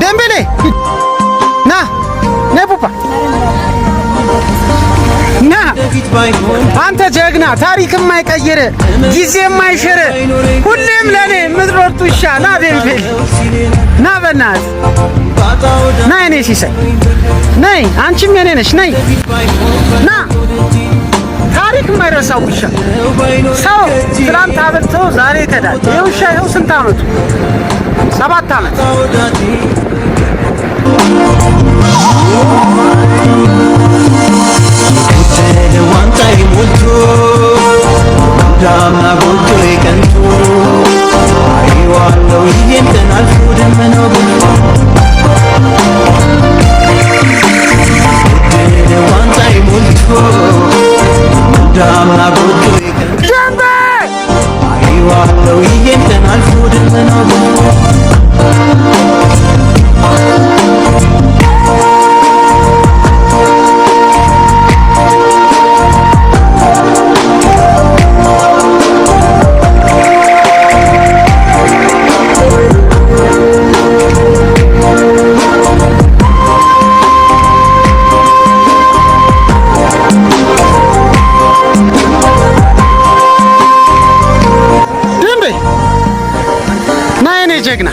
ደምበሌ ና ነቡባ ና አንተ ጀግና ታሪክ የማይቀይር ጊዜ የማይሽር ሁሌም ለኔ ምድሮት ውሻ ና ደምበሌ ና በናት ና እኔ ሲሳይ ነይ አንቺም የኔ ነሽ ነይ ና ታሪክ የማይረሳው ውሻ ሰው ትናንት አብልቶ ዛሬ ይከዳል። ይሄ ውሻ ይኸው ስንት ዓመቱ 7 ዓመት ዋንታይ ሞልቶ ዳማ ጎጆ ይቀንቶ አይዋለው ይንተናል ደመናው ዋንታይ ሞልቶ ዳማ ጎጆ ይቀንቶ አይዋለው ይንተናል ደመናው ጀግና